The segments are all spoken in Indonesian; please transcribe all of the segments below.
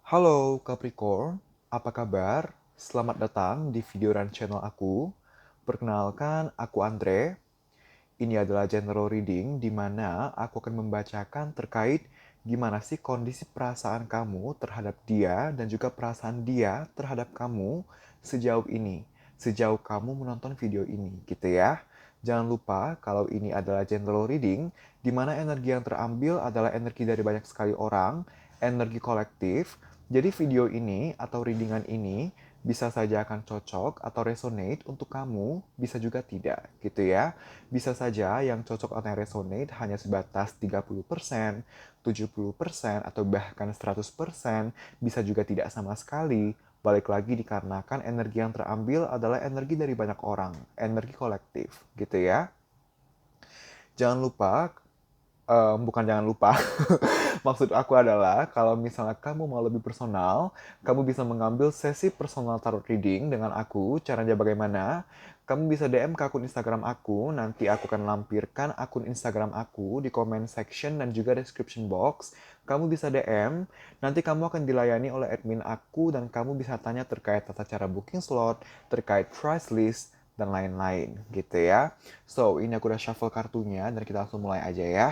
Halo Capricorn, apa kabar? Selamat datang di video dan channel aku. Perkenalkan, aku Andre. Ini adalah general reading di mana aku akan membacakan terkait gimana sih kondisi perasaan kamu terhadap dia dan juga perasaan dia terhadap kamu sejauh ini. Sejauh kamu menonton video ini, gitu ya. Jangan lupa kalau ini adalah general reading, di mana energi yang terambil adalah energi dari banyak sekali orang, energi kolektif. Jadi video ini atau readingan ini bisa saja akan cocok atau resonate untuk kamu, bisa juga tidak, gitu ya. Bisa saja yang cocok atau yang resonate hanya sebatas 30%, 70%, atau bahkan 100%, bisa juga tidak sama sekali. Balik lagi dikarenakan energi yang terambil adalah energi dari banyak orang, energi kolektif, gitu ya. Jangan lupa, bukan jangan lupa, maksud aku adalah kalau misalnya kamu mau lebih personal, kamu bisa mengambil sesi personal tarot reading dengan aku. Caranya bagaimana? Kamu bisa DM ke akun Instagram aku, nanti aku akan lampirkan akun Instagram aku di comment section dan juga description box. Kamu bisa DM, nanti kamu akan dilayani oleh admin aku dan kamu bisa tanya terkait tata cara booking slot, terkait price list, dan lain-lain gitu ya. So, ini aku udah shuffle kartunya dan kita langsung mulai aja ya.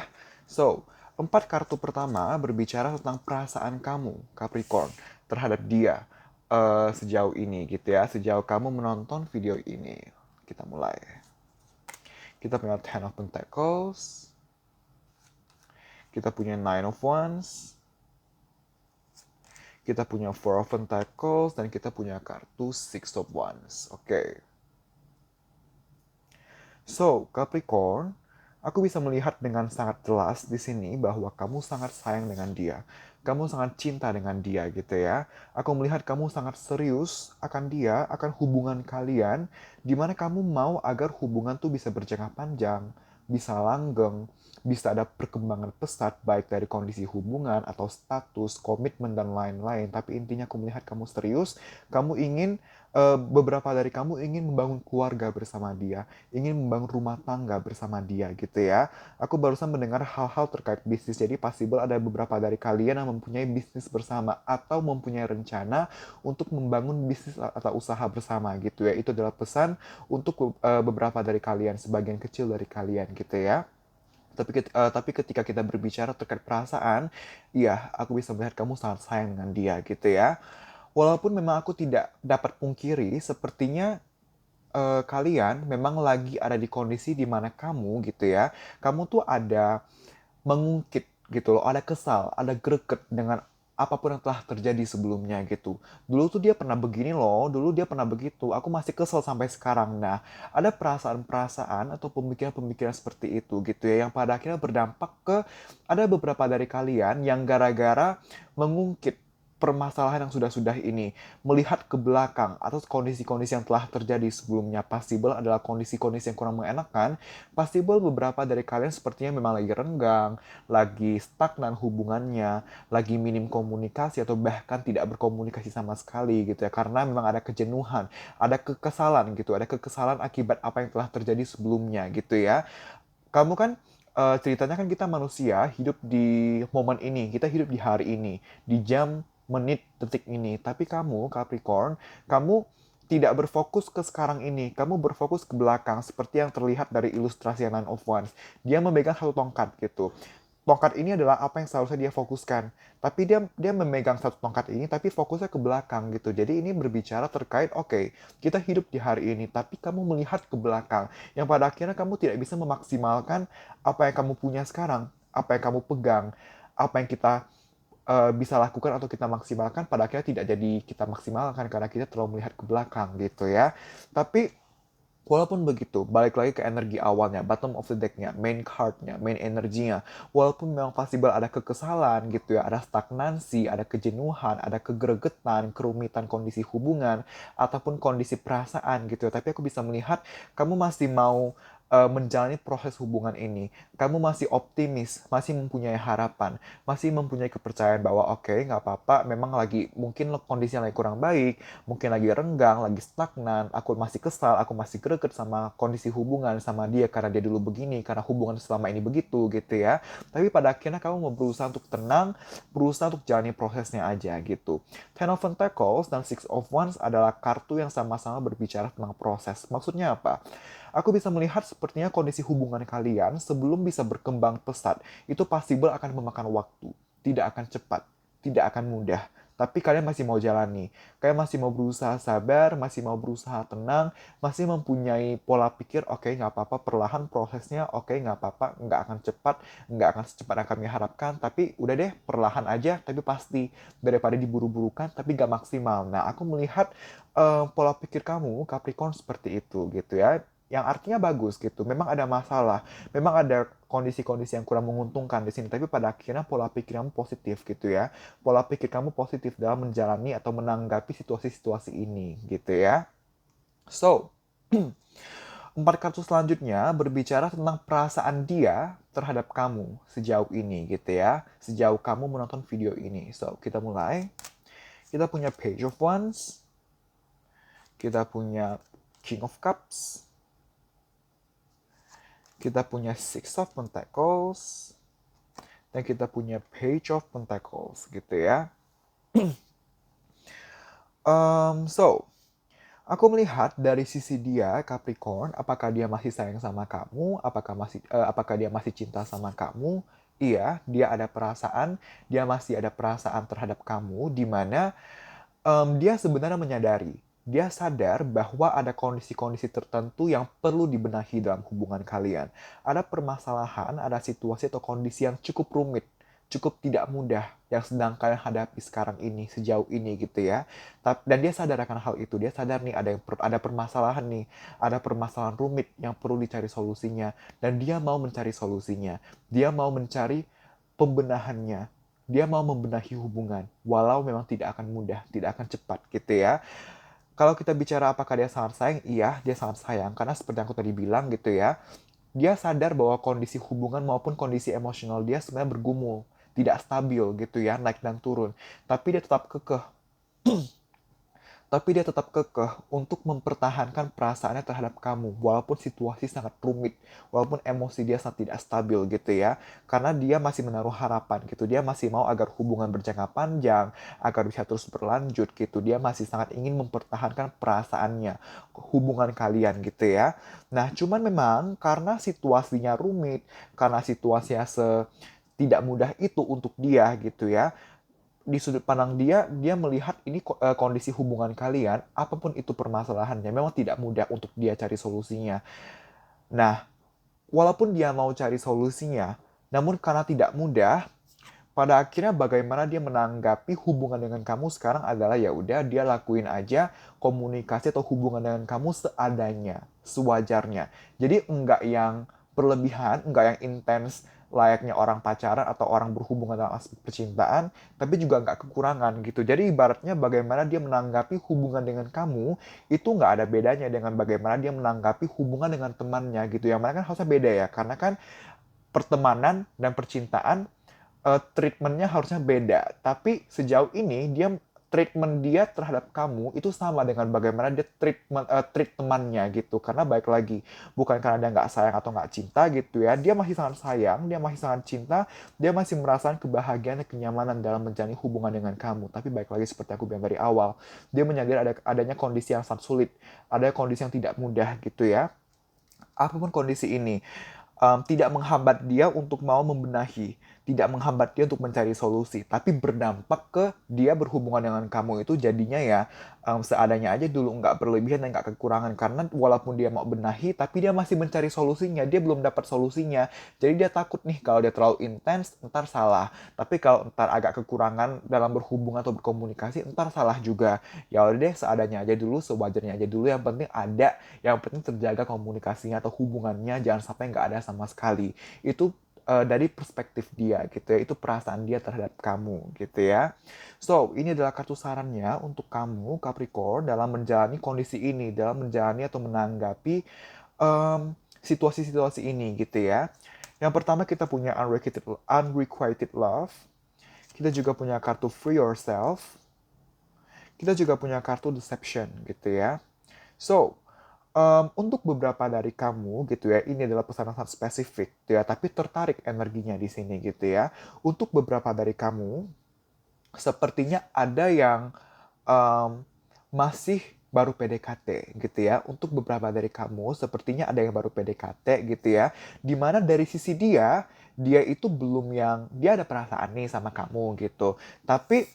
So, 4 kartu pertama berbicara tentang perasaan kamu, Capricorn, terhadap dia sejauh ini gitu ya, sejauh kamu menonton video ini. Kita mulai. Kita punya Ten of Pentacles, kita punya Nine of Wands, kita punya Four of Pentacles, dan kita punya kartu Six of Wands. Oke. So, Capricorn, aku bisa melihat dengan sangat jelas di sini bahwa kamu sangat sayang dengan dia. Kamu sangat cinta dengan dia gitu ya. Aku melihat kamu sangat serius akan dia, akan hubungan kalian, di mana kamu mau agar hubungan tuh bisa berjangka panjang, bisa langgeng, bisa ada perkembangan pesat baik dari kondisi hubungan atau status, komitmen dan lain-lain. Tapi intinya aku melihat kamu serius, kamu ingin beberapa dari kamu ingin membangun keluarga bersama dia, ingin membangun rumah tangga bersama dia gitu ya. Aku barusan mendengar hal-hal terkait bisnis, jadi possible ada beberapa dari kalian yang mempunyai bisnis bersama atau mempunyai rencana untuk membangun bisnis atau usaha bersama gitu ya. Itu adalah pesan untuk beberapa dari kalian, sebagian kecil dari kalian gitu ya. Tapi ketika kita berbicara terkait perasaan, iya, aku bisa melihat kamu sangat sayang dengan dia gitu ya. Walaupun memang aku tidak dapat pungkiri, sepertinya kalian memang lagi ada di kondisi di mana kamu gitu ya, kamu tuh ada mengungkit gitu loh, ada kesal, ada greget dengan apapun yang telah terjadi sebelumnya gitu. Dulu tuh dia pernah begini loh, dulu dia pernah begitu, aku masih kesel sampai sekarang. Nah, ada perasaan-perasaan atau pemikiran-pemikiran seperti itu gitu ya, yang pada akhirnya berdampak ke ada beberapa dari kalian yang gara-gara mengungkit permasalahan yang sudah-sudah ini, melihat ke belakang atau kondisi-kondisi yang telah terjadi sebelumnya, possible adalah kondisi-kondisi yang kurang mengenakan, possible beberapa dari kalian sepertinya memang lagi renggang, lagi stagnan hubungannya, lagi minim komunikasi atau bahkan tidak berkomunikasi sama sekali gitu ya, karena memang ada kejenuhan, ada kekesalan gitu, ada kekesalan akibat apa yang telah terjadi sebelumnya gitu ya. Kamu kan ceritanya kan kita manusia hidup di momen ini, kita hidup di hari ini, di jam, menit, detik ini. Tapi kamu, Capricorn, kamu tidak berfokus ke sekarang ini, kamu berfokus ke belakang, seperti yang terlihat dari ilustrasi Nine of Wands. Dia memegang satu tongkat gitu. Tongkat ini adalah apa yang seharusnya dia fokuskan. Tapi dia memegang satu tongkat ini, tapi fokusnya ke belakang gitu. Jadi ini berbicara terkait, oke, kita hidup di hari ini, tapi kamu melihat ke belakang. Yang pada akhirnya kamu tidak bisa memaksimalkan apa yang kamu punya sekarang, apa yang kamu pegang, apa yang kita bisa lakukan atau kita maksimalkan, pada akhirnya tidak jadi kita maksimalkan karena kita terlalu melihat ke belakang gitu ya. Tapi walaupun begitu, balik lagi ke energi awalnya, bottom of the deck-nya, main card-nya, main energinya. Walaupun memang possible ada kekesalan gitu ya, ada stagnansi, ada kejenuhan, ada kegeregetan, kerumitan kondisi hubungan, ataupun kondisi perasaan gitu ya. Tapi aku bisa melihat kamu masih mau menjalani proses hubungan ini. Kamu masih optimis, masih mempunyai harapan, masih mempunyai kepercayaan bahwa oke, nggak apa-apa, memang lagi mungkin kondisinya lagi kurang baik, mungkin lagi renggang, lagi stagnan, aku masih kesal, aku masih greget sama kondisi hubungan sama dia karena dia dulu begini, karena hubungan selama ini begitu gitu ya. Tapi pada akhirnya kamu mau berusaha untuk tenang, berusaha untuk jalani prosesnya aja gitu. Ten of Pentacles dan Six of Wands adalah kartu yang sama-sama berbicara tentang proses. Maksudnya apa? Aku bisa melihat sepertinya kondisi hubungan kalian sebelum bisa berkembang pesat, itu possible akan memakan waktu. Tidak akan cepat, tidak akan mudah. Tapi kalian masih mau jalani. Kalian masih mau berusaha sabar, masih mau berusaha tenang, masih mempunyai pola pikir, oke, nggak apa-apa, perlahan prosesnya, oke, nggak apa-apa, nggak akan cepat, nggak akan secepat yang kami harapkan, tapi udah deh, perlahan aja, tapi pasti. Daripada diburu-burukan, tapi nggak maksimal. Nah, aku melihat pola pikir kamu, Capricorn, seperti itu gitu ya, yang artinya bagus gitu. Memang ada masalah, memang ada kondisi-kondisi yang kurang menguntungkan di sini, tapi pada akhirnya pola pikir kamu positif gitu ya. Pola pikir kamu positif dalam menjalani atau menanggapi situasi-situasi ini gitu ya. So, empat kartu selanjutnya berbicara tentang perasaan dia terhadap kamu sejauh ini gitu ya. Sejauh kamu menonton video ini. So, kita mulai. Kita punya Page of Wands. Kita punya King of Cups. Kita punya Six of Pentacles. Dan kita punya Page of Pentacles gitu ya. So, aku melihat dari sisi dia, Capricorn, apakah dia masih sayang sama kamu, apakah dia masih cinta sama kamu. Iya, dia ada perasaan, dia masih ada perasaan terhadap kamu, di mana dia sebenarnya menyadari, dia sadar bahwa ada kondisi-kondisi tertentu yang perlu dibenahi dalam hubungan kalian. Ada permasalahan, ada situasi atau kondisi yang cukup rumit, cukup tidak mudah yang sedang kalian hadapi sekarang ini, sejauh ini gitu ya. Dan dia sadar akan hal itu, dia sadar nih ada permasalahan nih, ada permasalahan rumit yang perlu dicari solusinya, dan dia mau mencari solusinya, dia mau mencari pembenahannya, dia mau membenahi hubungan, walau memang tidak akan mudah, tidak akan cepat gitu ya. Kalau kita bicara apakah dia sangat sayang, iya dia sangat sayang, karena seperti yang aku tadi bilang gitu ya, dia sadar bahwa kondisi hubungan maupun kondisi emosional dia sebenarnya bergumul, tidak stabil gitu ya, naik dan turun. Tapi dia tetap kekeh, untuk mempertahankan perasaannya terhadap kamu, walaupun situasi sangat rumit, walaupun emosi dia sangat tidak stabil gitu ya, karena dia masih menaruh harapan gitu, dia masih mau agar hubungan berjangka panjang, agar bisa terus berlanjut gitu, dia masih sangat ingin mempertahankan perasaannya, hubungan kalian gitu ya. Nah, cuman memang karena situasinya rumit, karena situasinya tidak mudah itu untuk dia gitu ya, di sudut pandang dia, dia melihat ini kondisi hubungan kalian, apapun itu permasalahannya, memang tidak mudah untuk dia cari solusinya. Nah, walaupun dia mau cari solusinya, namun karena tidak mudah, pada akhirnya bagaimana dia menanggapi hubungan dengan kamu sekarang adalah ya udah dia lakuin aja komunikasi atau hubungan dengan kamu seadanya, sewajarnya. Jadi enggak yang berlebihan, enggak yang intens layaknya orang pacaran atau orang berhubungan dalam aspek percintaan, tapi juga enggak kekurangan gitu. Jadi ibaratnya bagaimana dia menanggapi hubungan dengan kamu itu nggak ada bedanya dengan bagaimana dia menanggapi hubungan dengan temannya gitu. Yang mana kan harusnya beda ya, karena kan pertemanan dan percintaan treatmentnya harusnya beda. Tapi sejauh ini treatment dia terhadap kamu itu sama dengan bagaimana dia treat temannya gitu. Karena baik lagi, bukan karena dia nggak sayang atau nggak cinta gitu ya. Dia masih sangat sayang, dia masih sangat cinta, dia masih merasakan kebahagiaan dan kenyamanan dalam menjalani hubungan dengan kamu. Tapi baik lagi seperti aku bilang dari awal, dia menyadari adanya kondisi yang sangat sulit, ada kondisi yang tidak mudah gitu ya. Apapun kondisi ini, tidak menghambat dia untuk mau membenahi, tidak menghambat dia untuk mencari solusi, tapi berdampak ke dia berhubungan dengan kamu itu jadinya ya seadanya aja dulu, nggak berlebihan dan nggak kekurangan, karena walaupun dia mau benahi, tapi dia masih mencari solusinya, dia belum dapat solusinya, jadi dia takut nih kalau dia terlalu intens, ntar salah, tapi kalau ntar agak kekurangan dalam berhubungan atau berkomunikasi, ntar salah juga, ya udah deh seadanya aja dulu, sewajarnya aja dulu, yang penting terjaga komunikasinya atau hubungannya, jangan sampai nggak ada sama sekali. Itu dari perspektif dia gitu ya, itu perasaan dia terhadap kamu gitu ya. So, ini adalah kartu sarannya untuk kamu Capricorn dalam menjalani kondisi ini, dalam menjalani atau menanggapi um, situasi-situasi ini gitu ya. Yang pertama kita punya unrequited love. Kita juga punya kartu free yourself. Kita juga punya kartu deception gitu ya. So, untuk beberapa dari kamu gitu ya, ini adalah pesan sangat spesifik gitu ya, tapi tertarik energinya di sini gitu ya. Untuk beberapa dari kamu, sepertinya ada yang um, masih baru PDKT gitu ya. Untuk beberapa dari kamu, sepertinya ada yang baru PDKT gitu ya. Dimana dari sisi dia, dia itu belum yang, dia ada perasaan nih sama kamu gitu. Tapi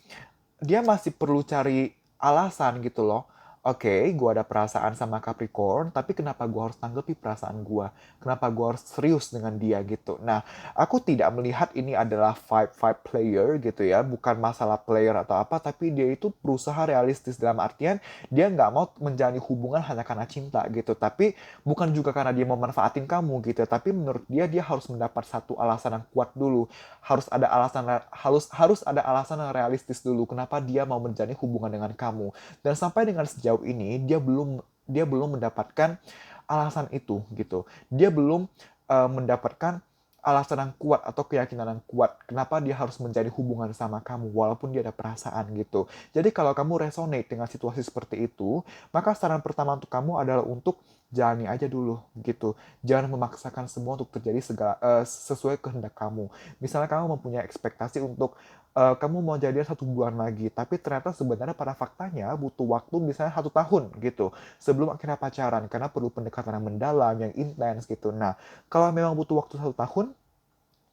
dia masih perlu cari alasan gitu loh. Oke, gue ada perasaan sama Capricorn, tapi kenapa gue harus tanggapi perasaan gue? Kenapa gue harus serius dengan dia gitu? Nah, aku tidak melihat ini adalah vibe player gitu ya, bukan masalah player atau apa, tapi dia itu berusaha realistis dalam artian dia nggak mau menjalani hubungan hanya karena cinta gitu, tapi bukan juga karena dia mau manfaatin kamu gitu, tapi menurut dia dia harus mendapat satu alasan yang kuat dulu, harus ada alasan yang realistis dulu kenapa dia mau menjalani hubungan dengan kamu. Dan sampai dengan sejauh ini dia belum mendapatkan alasan itu gitu. Dia belum mendapatkan alasan yang kuat atau keyakinan yang kuat kenapa dia harus menjadi hubungan sama kamu walaupun dia ada perasaan gitu. Jadi kalau kamu resonate dengan situasi seperti itu, maka saran pertama untuk kamu adalah untuk jalani aja dulu gitu. Jangan memaksakan semua untuk terjadi sesuai kehendak kamu. Misalnya kamu mempunyai ekspektasi untuk kamu mau jadian 1 bulan lagi, tapi ternyata sebenarnya pada faktanya butuh waktu misalnya 1 tahun gitu sebelum akhirnya pacaran karena perlu pendekatan yang mendalam, yang intens gitu. Nah, kalau memang butuh waktu 1 tahun,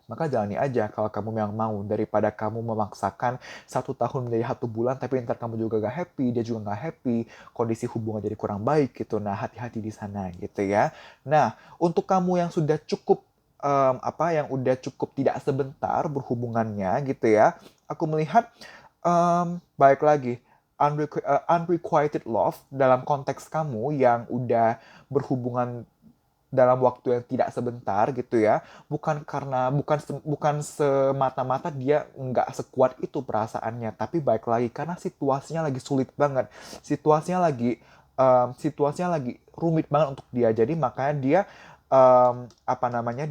maka jalani aja kalau kamu memang mau daripada kamu memaksakan 1 tahun menjadi 1 bulan tapi ntar kamu juga gak happy, dia juga gak happy, kondisi hubungan jadi kurang baik gitu. Nah, hati-hati di sana gitu ya. Nah, untuk kamu yang sudah cukup yang udah cukup tidak sebentar berhubungannya gitu ya, aku melihat baik lagi unrequited love dalam konteks kamu yang udah berhubungan dalam waktu yang tidak sebentar gitu ya, bukan semata-mata dia nggak sekuat itu perasaannya, tapi baik lagi karena situasinya lagi sulit banget, situasinya lagi rumit banget untuk dia, jadi makanya dia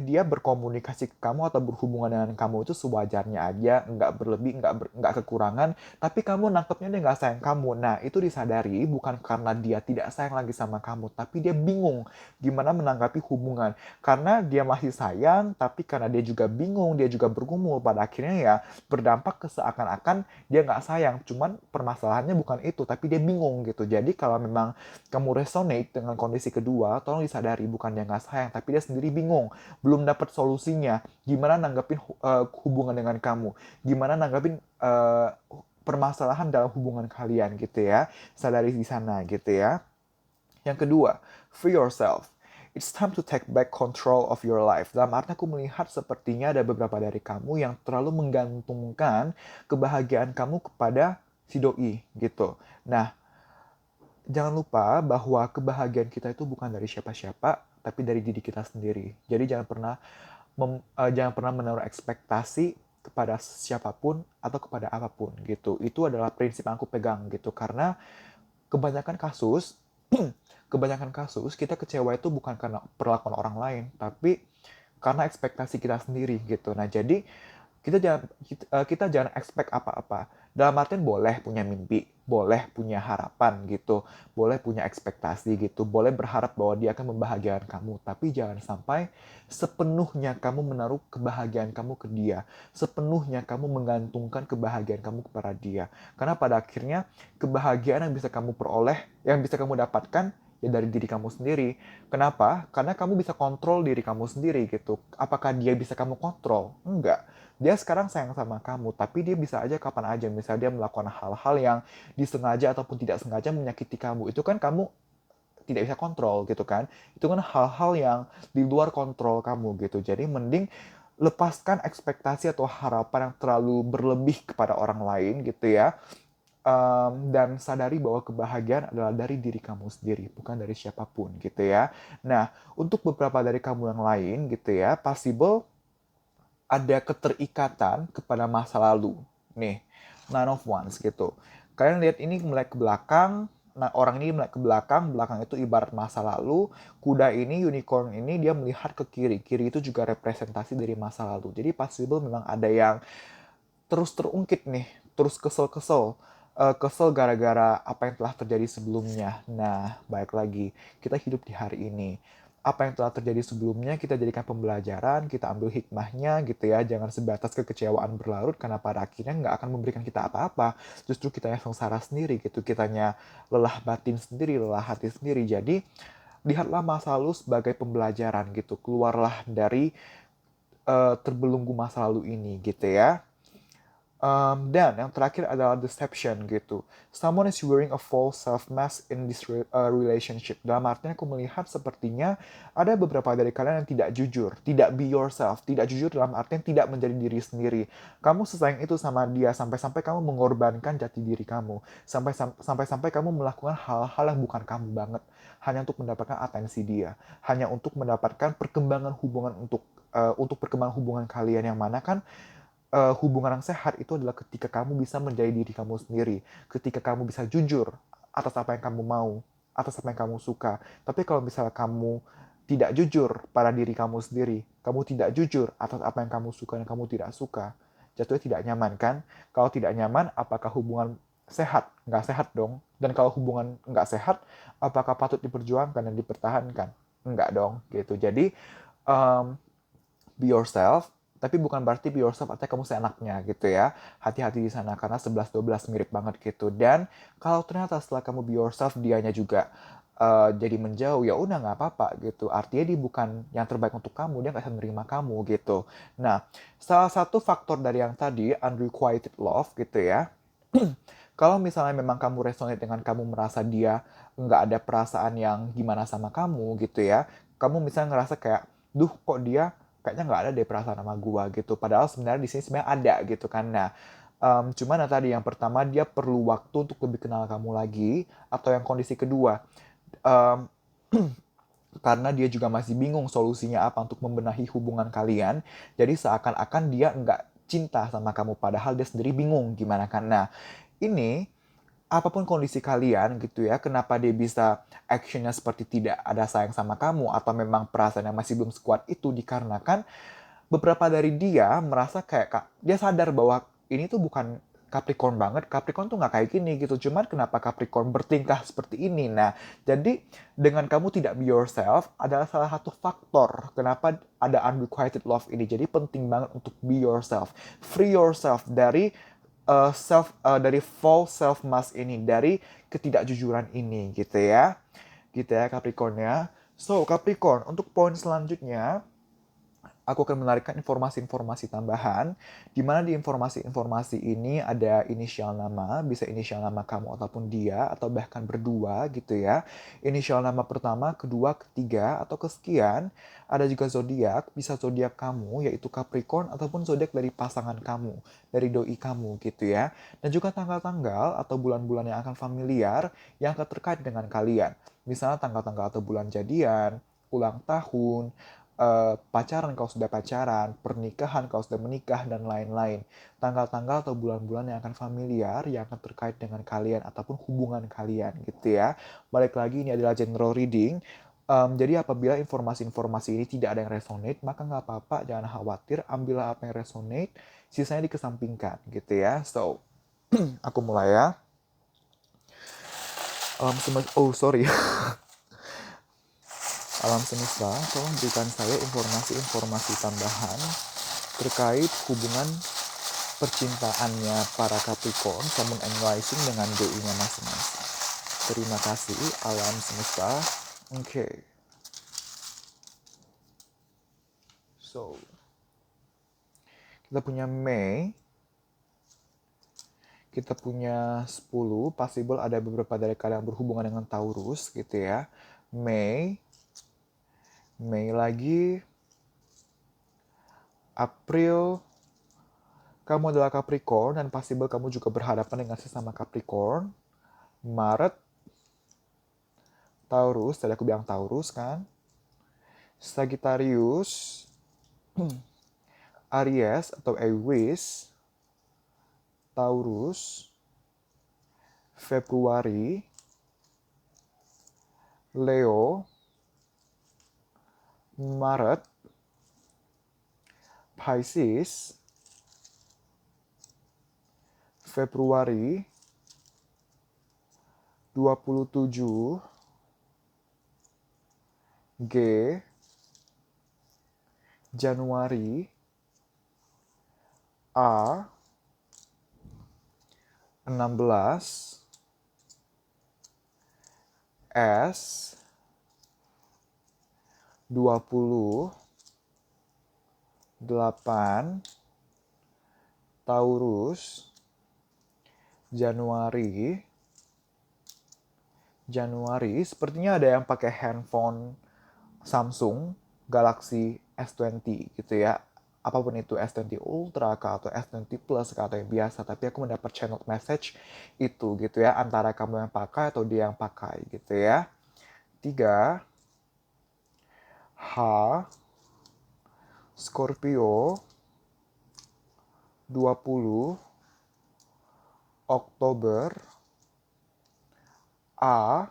dia berkomunikasi ke kamu atau berhubungan dengan kamu itu sewajarnya aja, nggak berlebih, nggak kekurangan, tapi kamu nangkepnya dia nggak sayang kamu. Nah, itu disadari bukan karena dia tidak sayang lagi sama kamu, tapi dia bingung gimana menanggapi hubungan. Karena dia masih sayang, tapi karena dia juga bingung, dia juga bergumul, pada akhirnya ya berdampak ke seakan-akan dia nggak sayang. Cuman permasalahannya bukan itu, tapi dia bingung gitu. Jadi kalau memang kamu resonate dengan kondisi kedua, tolong disadari bukan dia nggak sayang, tapi dia sendiri bingung, belum dapat solusinya, gimana nanggepin hubungan dengan kamu, gimana nanggepin permasalahan dalam hubungan kalian gitu ya, sadari di sana gitu ya. Yang kedua, free yourself. It's time to take back control of your life. Dalam arti aku melihat sepertinya ada beberapa dari kamu yang terlalu menggantungkan kebahagiaan kamu kepada si doi gitu. Nah, jangan lupa bahwa kebahagiaan kita itu bukan dari siapa-siapa, tapi dari diri kita sendiri. Jadi jangan pernah menaruh ekspektasi kepada siapapun atau kepada apapun gitu. Itu adalah prinsip yang aku pegang gitu, karena kebanyakan kasus kebanyakan kasus kita kecewa itu bukan karena perlakuan orang lain, tapi karena ekspektasi kita sendiri gitu. Nah, jadi kita jangan expect apa-apa. Dalam artian boleh punya mimpi, boleh punya harapan gitu, boleh punya ekspektasi gitu, boleh berharap bahwa dia akan membahagiakan kamu, tapi jangan sampai sepenuhnya kamu menaruh kebahagiaan kamu ke dia, sepenuhnya kamu menggantungkan kebahagiaan kamu kepada dia. Karena pada akhirnya kebahagiaan yang bisa kamu peroleh, yang bisa kamu dapatkan ya dari diri kamu sendiri. Kenapa? Karena kamu bisa kontrol diri kamu sendiri gitu. Apakah dia bisa kamu kontrol? Enggak. Dia sekarang sayang sama kamu, tapi dia bisa aja kapan aja, misalnya dia melakukan hal-hal yang disengaja ataupun tidak sengaja menyakiti kamu. Itu kan kamu tidak bisa kontrol gitu kan. Itu kan hal-hal yang di luar kontrol kamu gitu. Jadi mending lepaskan ekspektasi atau harapan yang terlalu berlebih kepada orang lain gitu ya. Dan sadari bahwa kebahagiaan adalah dari diri kamu sendiri, bukan dari siapapun gitu ya. Nah, untuk beberapa dari kamu yang lain gitu ya, possible ada keterikatan kepada masa lalu. Nih, Nine of Wands gitu. Kalian lihat ini mulai ke belakang, Nah, orang ini melihat ke belakang, belakang itu ibarat masa lalu, kuda ini, unicorn ini dia melihat ke kiri, kiri itu juga representasi dari masa lalu. Jadi possible memang ada yang terus terungkit nih, terus kesel-kesel. Kesel gara-gara apa yang telah terjadi sebelumnya. Nah, baik lagi, kita hidup di hari ini. Apa yang telah terjadi sebelumnya kita jadikan pembelajaran, kita ambil hikmahnya gitu ya. Jangan sebatas kekecewaan berlarut karena pada akhirnya nggak akan memberikan kita apa-apa. Justru kita yang sengsara sendiri gitu, kitanya lelah batin sendiri, lelah hati sendiri. Jadi, lihatlah masa lalu sebagai pembelajaran gitu. Keluarlah dari terbelenggu masa lalu ini gitu ya. Dan yang terakhir adalah deception gitu. Someone is wearing a false self mask in this relationship. Dalam artinya aku melihat sepertinya ada beberapa dari kalian yang tidak jujur, tidak be yourself, tidak jujur dalam artian tidak menjadi diri sendiri. Kamu sesayang itu sama dia sampai-sampai kamu mengorbankan jati diri kamu, sampai-sampai kamu melakukan hal-hal yang bukan kamu banget hanya untuk mendapatkan atensi dia, hanya untuk mendapatkan perkembangan hubungan untuk perkembangan hubungan kalian yang mana kan hubungan yang sehat itu adalah ketika kamu bisa menjadi diri kamu sendiri, ketika kamu bisa jujur atas apa yang kamu mau, atas apa yang kamu suka. Tapi kalau misalnya kamu tidak jujur pada diri kamu sendiri, kamu tidak jujur atas apa yang kamu suka dan kamu tidak suka, jatuhnya tidak nyaman kan? Kalau tidak nyaman, apakah hubungan sehat? Nggak sehat dong. Dan kalau hubungan nggak sehat, apakah patut diperjuangkan dan dipertahankan? Nggak dong, gitu. Jadi, um, be yourself, tapi bukan berarti be yourself artinya kamu seenaknya gitu ya. Hati-hati di sana karena 11-12 mirip banget gitu. Dan kalau ternyata setelah kamu be yourself dianya juga jadi menjauh, ya udah nggak apa-apa gitu. Artinya dia bukan yang terbaik untuk kamu, dia nggak bisa menerima kamu gitu. Nah, salah satu faktor dari yang tadi unrequited love gitu ya. Kalau misalnya memang kamu resonate dengan kamu merasa dia nggak ada perasaan yang gimana sama kamu gitu ya, kamu misalnya ngerasa kayak, duh kok dia kayaknya nggak ada deh perasaan sama gua gitu. Padahal sebenarnya di sini sebenarnya ada gitu kan. Nah, cuman yang tadi yang pertama dia perlu waktu untuk lebih kenal kamu lagi, atau yang kondisi kedua, um, karena dia juga masih bingung solusinya apa untuk membenahi hubungan kalian. Jadi seakan-akan dia nggak cinta sama kamu, padahal dia sendiri bingung gimana kan. Nah, ini apapun kondisi kalian gitu ya, kenapa dia bisa actionnya seperti tidak ada sayang sama kamu atau memang perasaannya masih belum sekuat itu, dikarenakan beberapa dari dia merasa kayak dia sadar bahwa ini tuh bukan Capricorn banget, Capricorn tuh nggak kayak gini gitu. Cuman kenapa Capricorn bertingkah seperti ini? Nah, jadi dengan kamu tidak be yourself adalah salah satu faktor kenapa ada unrequited love ini. Jadi penting banget untuk be yourself, free yourself dari dari false self mask ini, dari ketidakjujuran ini gitu ya Capricorn ya. So Capricorn, untuk poin selanjutnya aku akan menarikkan informasi-informasi tambahan, di mana di informasi-informasi ini ada inisial nama, bisa inisial nama kamu ataupun dia, atau bahkan berdua gitu ya. Inisial nama pertama, kedua, ketiga, atau kesekian. Ada juga zodiak, bisa zodiak kamu, yaitu Capricorn, ataupun zodiak dari pasangan kamu, dari doi kamu gitu ya. Dan juga tanggal-tanggal atau bulan-bulan yang akan familiar, yang akan terkait dengan kalian. Misalnya tanggal-tanggal atau bulan jadian, ulang tahun, pacaran kalau sudah pacaran, pernikahan kalau sudah menikah, dan lain-lain. Tanggal-tanggal atau bulan-bulan yang akan familiar, yang akan terkait dengan kalian ataupun hubungan kalian gitu ya. Balik lagi, ini adalah general reading. Jadi apabila informasi-informasi ini tidak ada yang resonate, maka nggak apa-apa, jangan khawatir, ambillah apa yang resonate, sisanya dikesampingkan gitu ya. So, aku mulai ya. Oh sorry. Alam semesta, tolong berikan saya informasi-informasi tambahan terkait hubungan percintaannya para Capricorn, Sun and Rising dengan doi-nya masing-masing. Terima kasih, alam semesta. Oke. So, kita punya Mei, kita punya 10, possible ada beberapa dari kalian yang berhubungan dengan Taurus gitu ya. Mei lagi, April, kamu adalah Capricorn dan possible kamu juga berhadapan dengan sesama Capricorn. Maret, Taurus, tadi aku bilang Taurus kan. Sagittarius, Aries atau Aries, Taurus, Februari, Leo, Maret, Pisces, Februari, 27, G, Januari, A, 16, S, 28, Taurus, Januari, sepertinya ada yang pakai handphone Samsung Galaxy S20 gitu ya. Apapun itu, S20 Ultra kah, atau S20 Plus kah, atau yang biasa. Tapi aku mendapat channel message itu gitu ya. Antara kamu yang pakai atau dia yang pakai gitu ya. 3, H, Scorpio, 20, Oktober, A,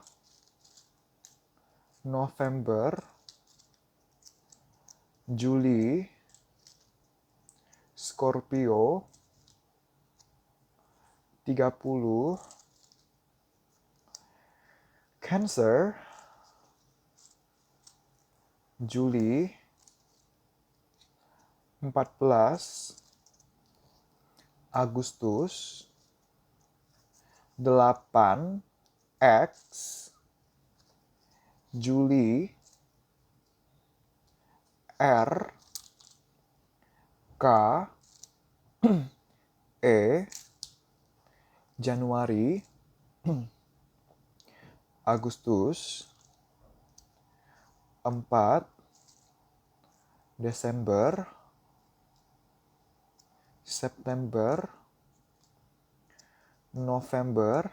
November, Juli, Scorpio, 30, Cancer, Juli, 14, Agustus, 8, X, Juli, R, K, E, Januari, Agustus, 4, Desember, September, November,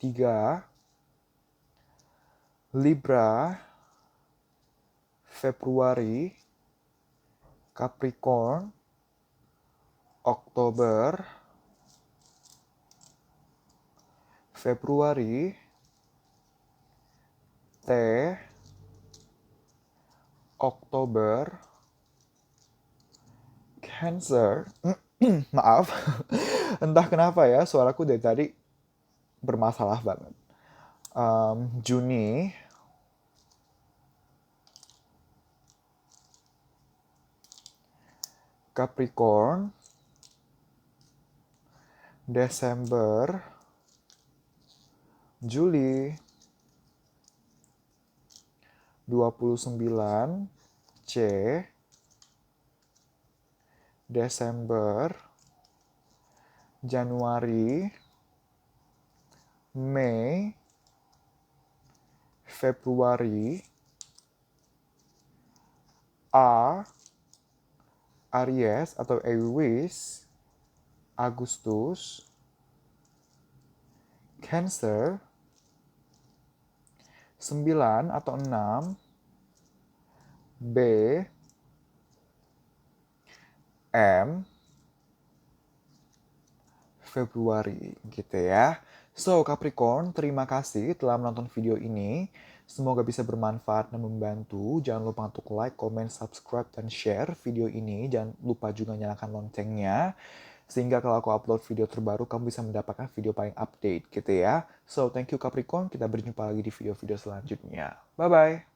3, Libra, Februari, Capricorn, Oktober, Februari, T, Oktober, Cancer. Maaf, entah kenapa ya suaraku dari tadi bermasalah banget. Juni, Capricorn, Desember, Juli, 29, C, Desember, Januari, Mei, Februari, A, Aries atau Aries, Agustus, Cancer, 9 atau 6, B, M, Februari gitu ya. So, Capricorn, terima kasih telah menonton video ini. Semoga bisa bermanfaat dan membantu. Jangan lupa untuk like, comment, subscribe, dan share video ini. Jangan lupa juga nyalakan loncengnya. Sehingga kalau aku upload video terbaru, kamu bisa mendapatkan video paling update gitu ya. So, thank you Capricorn. Kita berjumpa lagi di video-video selanjutnya. Bye-bye.